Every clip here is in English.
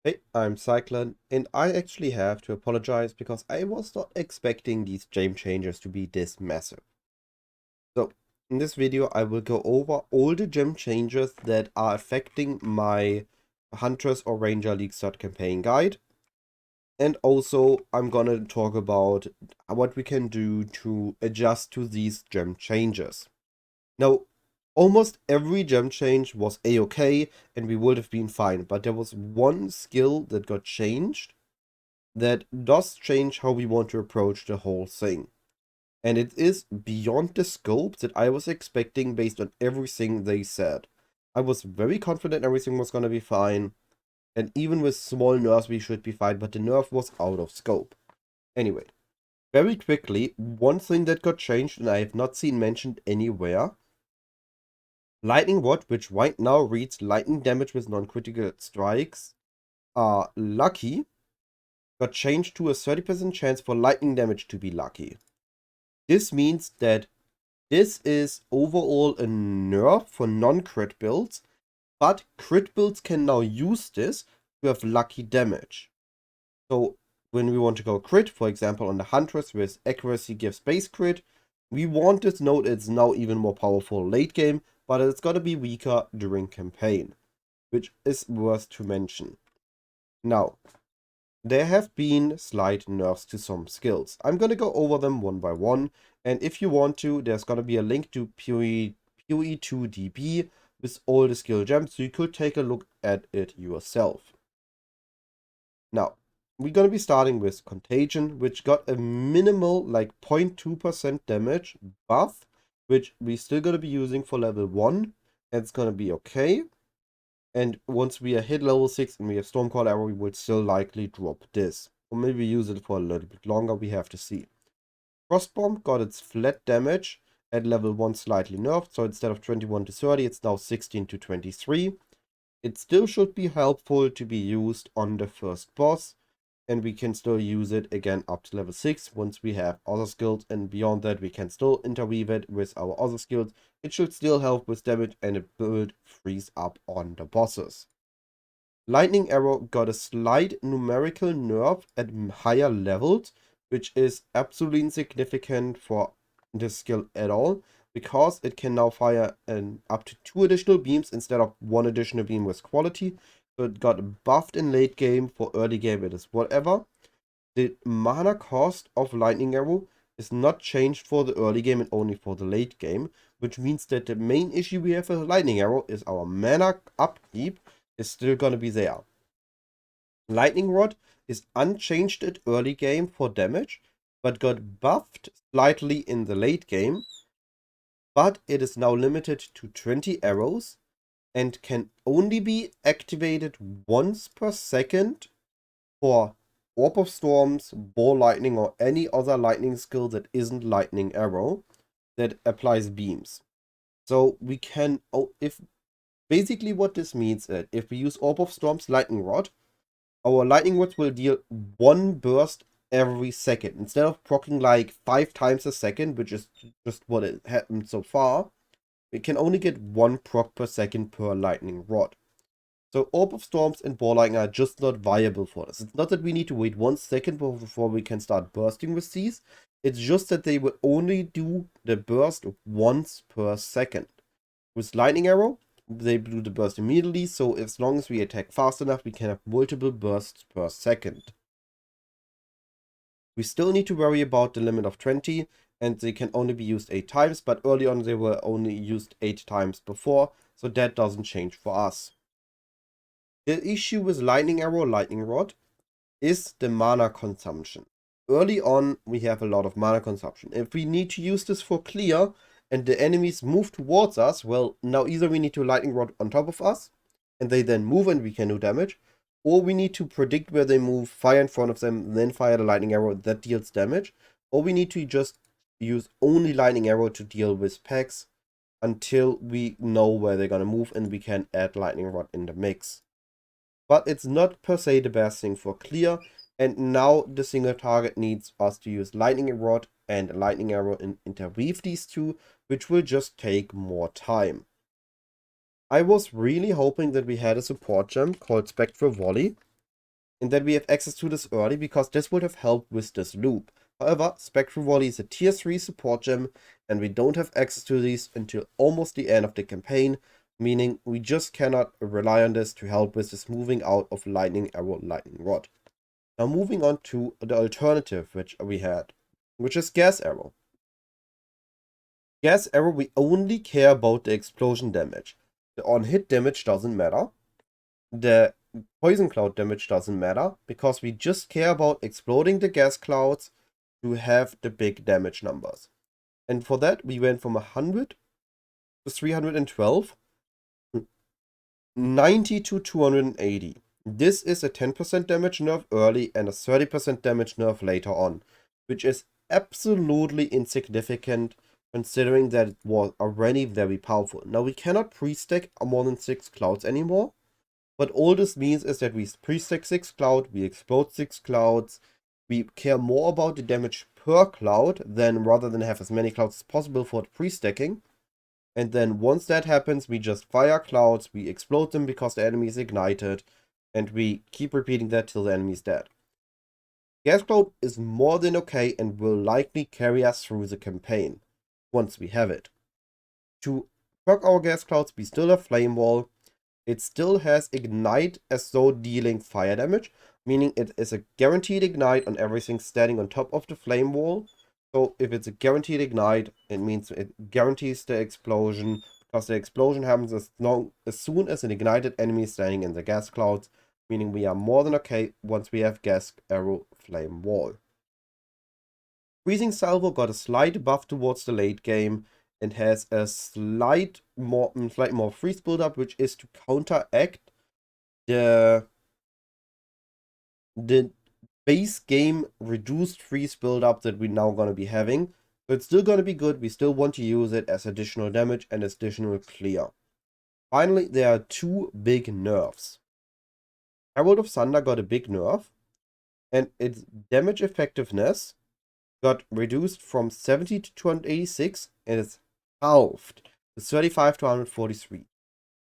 Hey, I'm Cyclon, and I actually have to apologize because I was not expecting these game changes to be this massive. So, in this video, I will go over all the gem changes that are affecting my Huntress or Ranger League Start campaign guide. And also, I'm gonna talk about what we can do to adjust to these gem changes. Now, almost every gem change was a-okay, and we would have been fine, but there was one skill that got changed that does change how we want to approach the whole thing. And it is beyond the scope that I was expecting based on everything they said. I was very confident everything was going to be fine, and even with small nerfs we should be fine, but the nerf was out of scope. Anyway, very quickly, one thing that got changed and I have not seen mentioned anywhere. Lightning Rod, which right now reads lightning damage with non-critical strikes, are lucky, got changed to a 30% chance for lightning damage to be lucky. This means that this is overall a nerf for non-crit builds, but crit builds can now use this to have lucky damage. So when we want to go crit, for example on the Huntress with accuracy gives base crit, we want this node. It's now even more powerful late game, but it's gonna be weaker during campaign, which is worth to mention. Now, there have been slight nerfs to some skills. I'm going to go over them one by one, and if you want to, there's going to be a link to PoE2 DB with all the skill gems, so you could take a look at it yourself. Now, we're going to be starting with Contagion, which got a minimal, like 0.2% damage buff, which we're still going to be using for level 1, and it's going to be okay. And once we are hit level 6 and we have Stormcall Arrow, we will still likely drop this. Or maybe use it for a little bit longer, we have to see. Frostbomb got its flat damage at level 1 slightly nerfed, so instead of 21 to 30, it's now 16 to 23. It still should be helpful to be used on the first boss, and we can still use it again up to level 6 once we have other skills, and beyond that we can still interweave it with our other skills. It should still help with damage and it build freeze up on the bosses. Lightning Arrow got a slight numerical nerf at higher levels, which is absolutely insignificant for this skill at all, because it can now fire up to 2 additional beams instead of 1 additional beam with quality. So it got buffed in late game. For early game it is whatever. The mana cost of Lightning Arrow is not changed for the early game and only for the late game, which means that the main issue we have with Lightning Arrow is our mana upkeep is still gonna be there. Lightning Rod is unchanged at early game for damage, but got buffed slightly in the late game, but it is now limited to 20 arrows and can only be activated once per second for Orb of Storms, Ball Lightning, or any other lightning skill that isn't Lightning Arrow that applies beams. So we can, if basically what this means is if we use Orb of Storms Lightning Rod, our Lightning Rods will deal 1 burst every second. Instead of proccing like 5 times a second, which is just what it happened so far, we can only get 1 proc per second per Lightning Rod. So Orb of Storms and Ball Lightning are just not viable for us. It's not that we need to wait 1 second before we can start bursting with these. It's just that they will only do the burst once per second. With Lightning Arrow, they do the burst immediately, so as long as we attack fast enough, we can have multiple bursts per second. We still need to worry about the limit of 20, and they can only be used 8 times, but early on they were only used 8 times before, so that doesn't change for us. The issue with Lightning Arrow, Lightning Rod, is the mana consumption. Early on, we have a lot of mana consumption. If we need to use this for clear, and the enemies move towards us, well, now either we need to Lightning Rod on top of us, and they then move and we can do damage, or we need to predict where they move, fire in front of them, then fire the Lightning Arrow that deals damage, or we need to just use only Lightning Arrow to deal with packs until we know where they're gonna move and we can add Lightning Rod in the mix. But it's not per se the best thing for clear, and now the single target needs us to use Lightning Rod and Lightning Arrow and interweave these two, which will just take more time. I was really hoping that we had a support gem called Spectral Volley, and that we have access to this early because this would have helped with this loop. However, Spectral Volley is a tier 3 support gem, and we don't have access to these until almost the end of the campaign, meaning we just cannot rely on this to help with this moving out of Lightning Arrow, Lightning Rod. Now moving on to the alternative which we had, which is Gas Arrow. Gas Arrow, we only care about the explosion damage. The on-hit damage doesn't matter. The Poison Cloud damage doesn't matter, because we just care about exploding the gas clouds to have the big damage numbers. And for that, we went from 100 to 312, 90 to 280. This is a 10% damage nerf early and a 30% damage nerf later on, which is absolutely insignificant considering that it was already very powerful. Now we cannot pre-stack more than 6 clouds anymore, but all this means is that we pre-stack 6 cloud, we explode 6 clouds, we care more about the damage per cloud than rather than have as many clouds as possible for the pre-stacking. And then once that happens, we just fire clouds, we explode them because the enemy is ignited, and we keep repeating that till the enemy is dead. Gas Cloud is more than okay and will likely carry us through the campaign, once we have it. To proc our Gas Clouds, we still have Flame Wall. It still has Ignite as though dealing fire damage, meaning it is a guaranteed Ignite on everything standing on top of the Flame Wall. So if it's a guaranteed Ignite, it means it guarantees the explosion, because the explosion happens as soon as an ignited enemy is standing in the Gas Clouds, meaning we are more than okay once we have Gas Arrow Flame Wall. Freezing Salvo got a slight buff towards the late game and has a slight more freeze buildup, which is to counteract the base game reduced freeze buildup that we're now going to be having. So it's still going to be good. We still want to use it as additional damage and additional clear. Finally, there are two big nerfs. Herald of Thunder got a big nerf, and its damage effectiveness got reduced from 70 to 286, and it's halved to 35 to 143.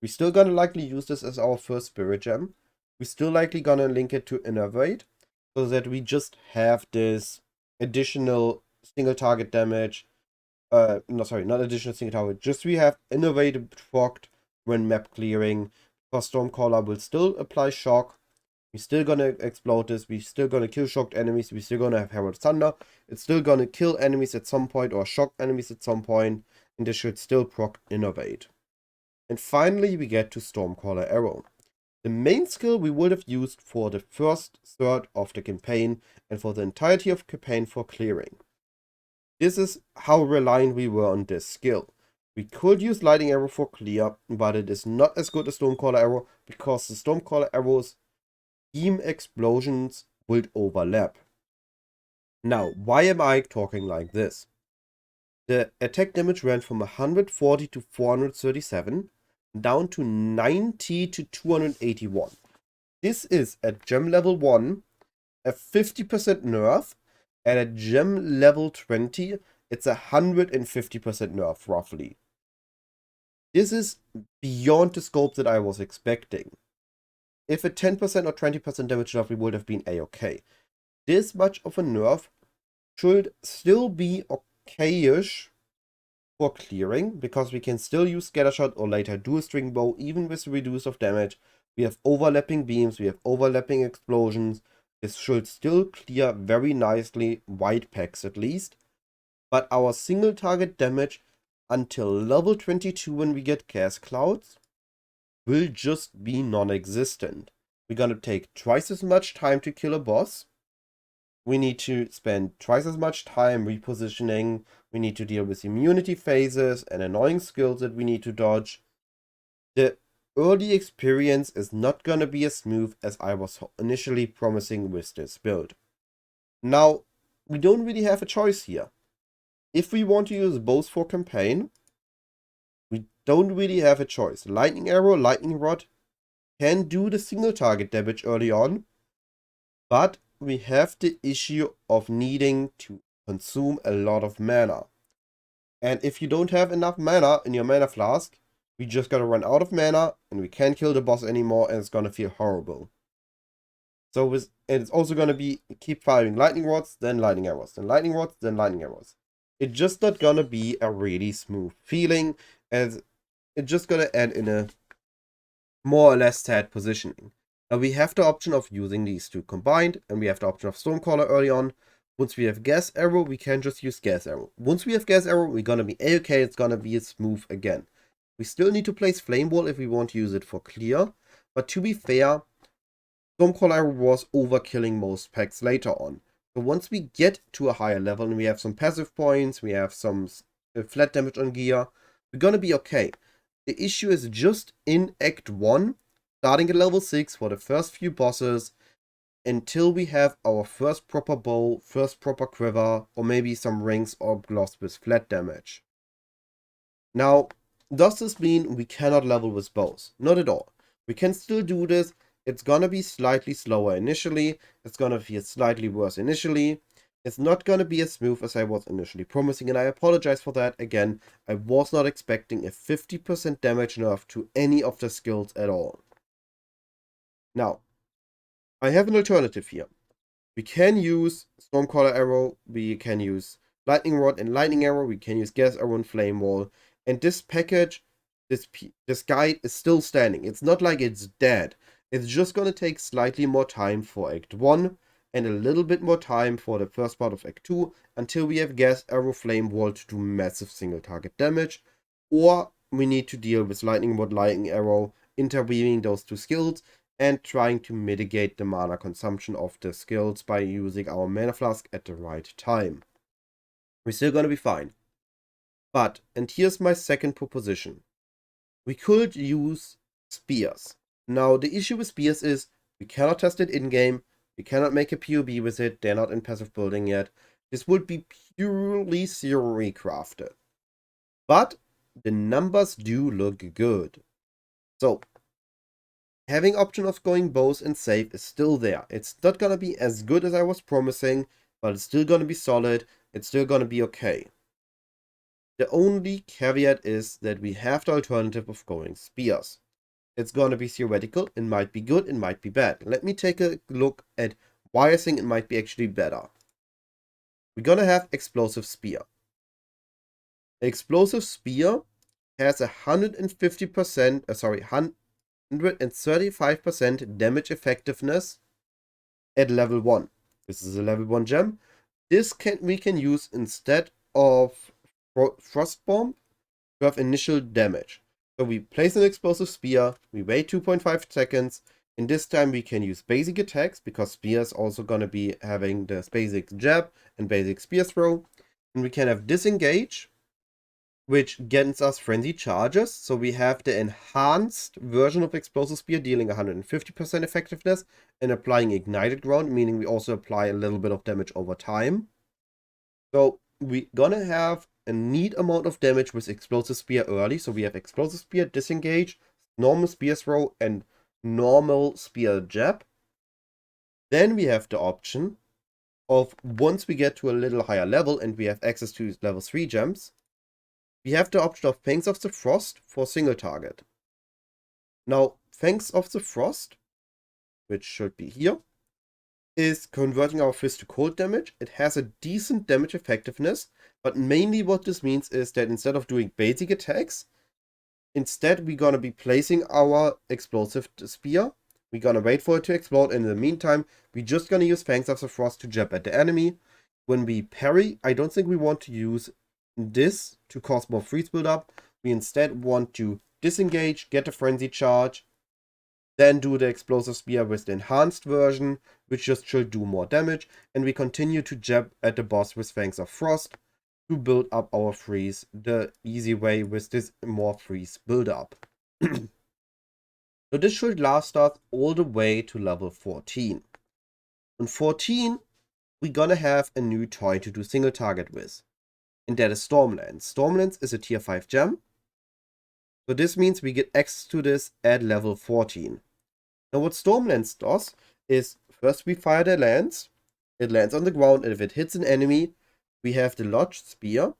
We're still gonna likely use this as our first Spirit Gem. We're still likely gonna link it to Innervate, so that we just have this additional single target damage. Not additional single target, just we have Innervate procced when map clearing, because Stormcaller will still apply shock. We're still gonna explode this, we're still gonna kill shocked enemies, we're still gonna have Herald Thunder. It's still gonna kill enemies at some point or shock enemies at some point, and this should still proc Innervate. And finally we get to Stormcaller Arrow. The main skill we would have used for the first third of the campaign and for the entirety of the campaign for clearing. This is how reliant we were on this skill. We could use Lightning Arrow for clear, but it is not as good as Stormcaller Arrow because the Stormcaller Arrow's beam explosions would overlap. Now, why am I talking like this? The attack damage went from 140 to 437, down to 90 to 281. This is at gem level 1, a 50% nerf. At gem level 20, it's a 150% nerf, roughly. This is beyond the scope that I was expecting. If a 10% or 20% damage nerf, we would have been a-okay. This much of a nerf should still be okay-ish for clearing, because we can still use Scattershot or later Dual String Bow, even with reduce of damage. We have overlapping beams, we have overlapping explosions. This should still clear very nicely, white packs at least. But our single target damage until level 22 when we get Gas Clouds will just be non-existent. We're gonna take twice as much time to kill a boss. We need to spend twice as much time repositioning. We need to deal with immunity phases and annoying skills that we need to dodge. The early experience is not gonna be as smooth as I was initially promising with this build. Now, we don't really have a choice here. If we want to use both for campaign, we don't really have a choice. Lightning Arrow, Lightning Rod can do the single target damage early on, but we have the issue of needing to consume a lot of mana. And if you don't have enough mana in your mana flask, we just gotta run out of mana and we can't kill the boss anymore, and it's gonna feel horrible. So and it's also gonna be keep firing lightning rods, then lightning arrows, then lightning rods, then lightning arrows. It's just not gonna be a really smooth feeling, as it's just gonna end in a more or less sad positioning. Now we have the option of using these two combined, and we have the option of Stormcaller early on. Once we have Gas Arrow, we can just use Gas Arrow. Once we have Gas Arrow, we're gonna be A-okay, it's gonna be smooth again. We still need to place Flame Wall if we want to use it for clear, but to be fair, Stormcaller Arrow was overkilling most packs later on. So once we get to a higher level and we have some passive points, we have some flat damage on gear, we're gonna be okay. The issue is just in Act 1, starting at level 6 for the first few bosses, until we have our first proper bow, first proper quiver, or maybe some rings or gloves with flat damage. Now, does this mean we cannot level with bows? Not at all. We can still do this. It's gonna be slightly slower initially. It's gonna feel slightly worse initially. It's not gonna be as smooth as I was initially promising, and I apologize for that. Again, I was not expecting a 50% damage nerf to any of the skills at all. Now, I have an alternative here. We can use Stormcaller Arrow, we can use Lightning Rod and Lightning Arrow, we can use Gas Arrow and Flame Wall, and this package, this guide is still standing. It's not like it's dead. It's just gonna take slightly more time for Act 1 and a little bit more time for the first part of Act 2 until we have Gas Arrow, Flame Wall to do massive single target damage, or we need to deal with Lightning Rod, Lightning Arrow, interweaving those two skills and trying to mitigate the mana consumption of the skills by using our mana flask at the right time. We're still gonna be fine. But, and here's my second proposition, we could use spears. Now, the issue with spears is we cannot test it in-game, we cannot make a PoB with it, they're not in passive building yet. This would be purely theory crafted. But the numbers do look good. So, having option of going bows and save is still there. It's not gonna be as good as I was promising, but it's still gonna be solid, it's still gonna be okay. The only caveat is that we have the alternative of going spears. It's gonna be theoretical, it might be good, it might be bad. Let me take a look at why I think it might be actually better. We're gonna have Explosive Spear. Explosive Spear has 135% damage effectiveness at level 1. This is a level 1 gem. This we can use instead of Frost Bomb to have initial damage. So we place an Explosive Spear, we wait 2.5 seconds, and this time we can use basic attacks, because Spear is also going to be having the basic jab and basic Spear Throw. And we can have Disengage, which gets us Frenzy Charges. So we have the enhanced version of Explosive Spear dealing 150% effectiveness and applying Ignited Ground, meaning we also apply a little bit of damage over time. So we're gonna have a neat amount of damage with Explosive Spear early. So we have Explosive Spear, Disengage, normal Spear Throw, and normal Spear Jab. Then we have the option of, once we get to a little higher level and we have access to level 3 gems, we have the option of Fangs of the Frost for single target. Now, Fangs of the Frost, which should be here, is converting our fist to cold damage. It has a decent damage effectiveness, but mainly what this means is that instead of doing basic attacks, instead we're gonna be placing our Explosive Spear. We're gonna wait for it to explode, and in the meantime, we're just gonna use Fangs of the Frost to jab at the enemy. When we parry, I don't think we want to use this to cause more freeze buildup. We instead want to disengage, get a frenzy charge, then do the Explosive Spear with the enhanced version, which just should do more damage, and we continue to jab at the boss with Fangs of Frost to build up our freeze the easy way with this more freeze buildup. So this should last us all the way to level 14. On 14, we're gonna have a new toy to do single target with, and that is Stormlance. Stormlance is a tier 5 gem, so this means we get access to this at level 14. Now what Stormlance does is, first we fire the lance, it lands on the ground, and if it hits an enemy, we have the Lodged Spear,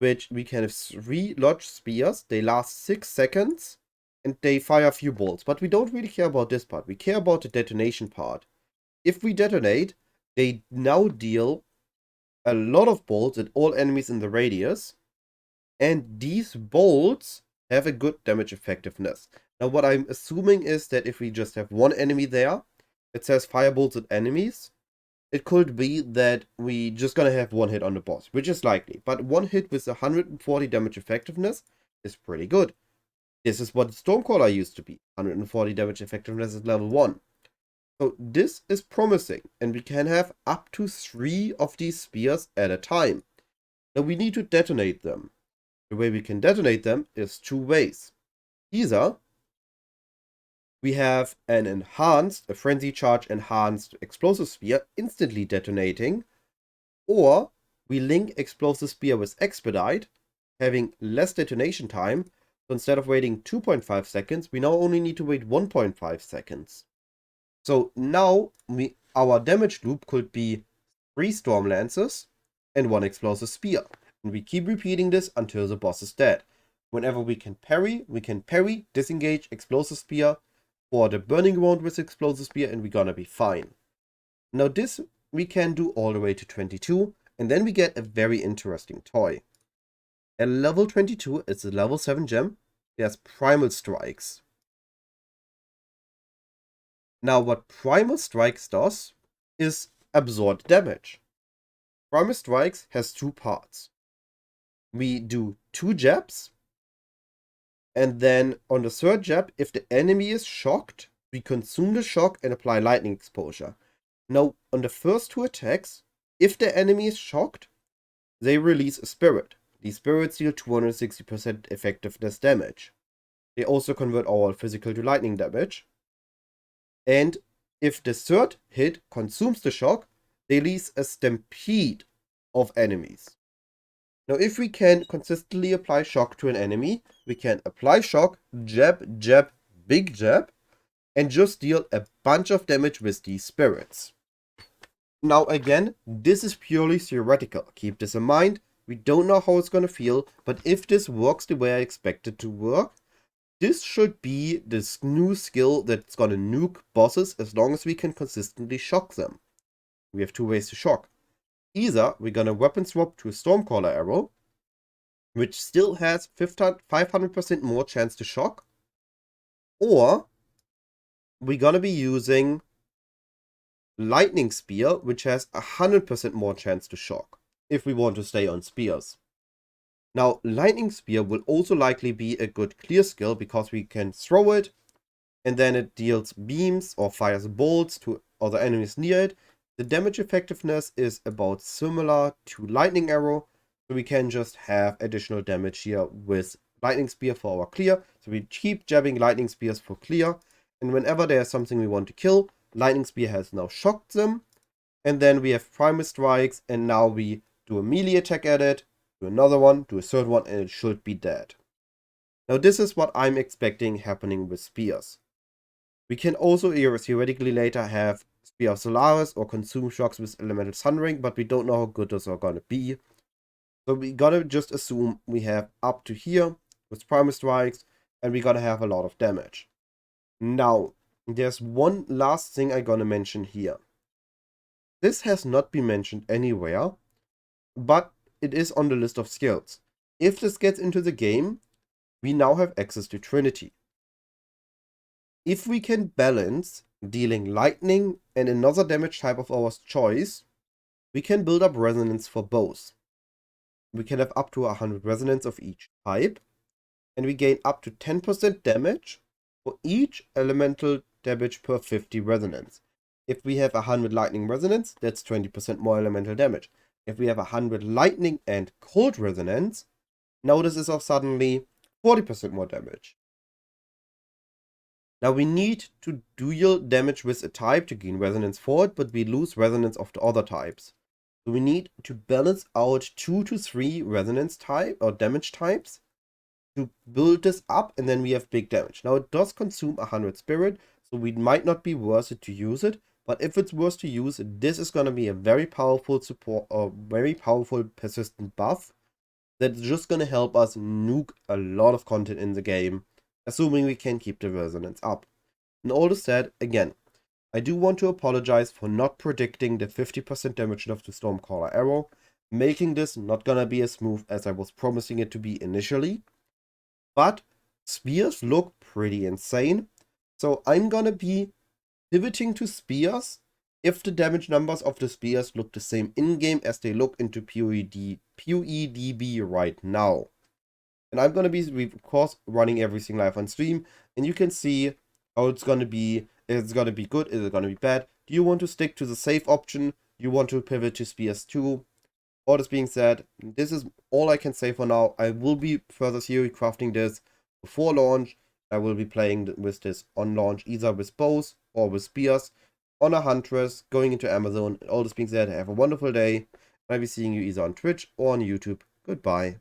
which we can have 3 Lodged Spears. They last 6 seconds, and they fire a few bolts, but we don't really care about this part. We care about the detonation part. if we detonate, they now deal a lot of bolts at all enemies in the radius, and these bolts have a good damage effectiveness. Now what I'm assuming is that if we just have one enemy there, it says firebolts at enemies, it could be that we just gonna have one hit on the boss, which is likely, but one hit with 140 damage effectiveness is pretty good. This is what Stormcaller used to be, 140 damage effectiveness at level 1. So this is promising, and we can have up to 3 of these spears at a time. Now we need to detonate them. The way we can detonate them is 2 ways. Either we have a frenzy charge enhanced explosive spear instantly detonating, or we link explosive spear with expedite, having less detonation time. So instead of waiting 2.5 seconds, we now only need to wait 1.5 seconds. So now our damage loop could be 3 storm lances and 1 explosive spear. And we keep repeating this until the boss is dead. Whenever we can parry, disengage, explosive spear, for the burning wound with explosive spear, and we're gonna be fine. Now this we can do all the way to 22, and then we get a very interesting toy. At level 22, it's a level 7 gem, there's Primal Strikes. Now what Primal Strikes does is absorb damage. Primal Strikes has 2 parts. We do 2 jabs, and then on the 3rd jab, if the enemy is shocked, we consume the shock and apply lightning exposure. Now on the first 2 attacks, if the enemy is shocked, they release a spirit. These spirits deal 260% effectiveness damage. They also convert all physical to lightning damage. And if the 3rd hit consumes the shock, they release a stampede of enemies. Now if we can consistently apply shock to an enemy, we can apply shock, jab, jab, big jab, and just deal a bunch of damage with these spirits. Now again, this is purely theoretical. Keep this in mind. We don't know how it's gonna feel, but if this works the way I expect it to work, this should be this new skill that's gonna nuke bosses as long as we can consistently shock them. We have 2 ways to shock. Either we're gonna weapon swap to a Stormcaller arrow, which still has 500% more chance to shock, or we're gonna be using Lightning Spear, which has 100% more chance to shock, if we want to stay on spears. Now, Lightning Spear will also likely be a good clear skill because we can throw it, and then it deals beams or fires bolts to other enemies near it. The damage effectiveness is about similar to Lightning Arrow, so we can just have additional damage here with Lightning Spear for our clear. So we keep jabbing Lightning Spears for clear, and whenever there's something we want to kill, Lightning Spear has now shocked them, and then we have Primal Strikes, and now we do a melee attack at it, do another one, do a 3rd one, and it should be dead. Now this is what I'm expecting happening with spears. We can also theoretically later have Spear of Solaris or consume shocks with Elemental Sunring, but we don't know how good those are gonna be. So we gotta just assume we have up to here with Primal Strikes, and we gotta have a lot of damage. Now, there's one last thing I'm gonna mention here. This has not been mentioned anywhere, but it is on the list of skills. If this gets into the game, we now have access to Trinity. If we can balance dealing lightning and another damage type of our choice, we can build up resonance for both. We can have up to 100 resonance of each type, and we gain up to 10% damage for each elemental damage per 50 resonance. If we have 100 lightning resonance, that's 20% more elemental damage. If we have 100 lightning and cold resonance, now this is suddenly 40% more damage. Now we need to deal damage with a type to gain resonance for it, but we lose resonance of the other types. So we need to balance out 2 to 3 resonance type or damage types to build this up, and then we have big damage. Now it does consume 100 spirit, so we might not be worth it to use it, but if it's worth to use, this is going to be a very powerful support or very powerful persistent buff that's just going to help us nuke a lot of content in the game, assuming we can keep the resonance up. And all this said, again, I do want to apologize for not predicting the 50% damage of the Stormcaller arrow, making this not gonna be as smooth as I was promising it to be initially. But spears look pretty insane, so I'm gonna be pivoting to spears if the damage numbers of the spears look the same in-game as they look into PoEDB right now. And I'm gonna be, of course, running everything live on stream, and you can see how it's gonna be. Is it gonna be good? Is it gonna be bad? Do you want to stick to the safe option? You want to pivot to spears too? All this being said, this is all I can say for now. I will be further theory crafting this before launch. I will be playing with this on launch, either with bows or with spears on a Huntress, going into Amazon. All this being said, have a wonderful day. I'll be seeing you either on Twitch or on YouTube. Goodbye.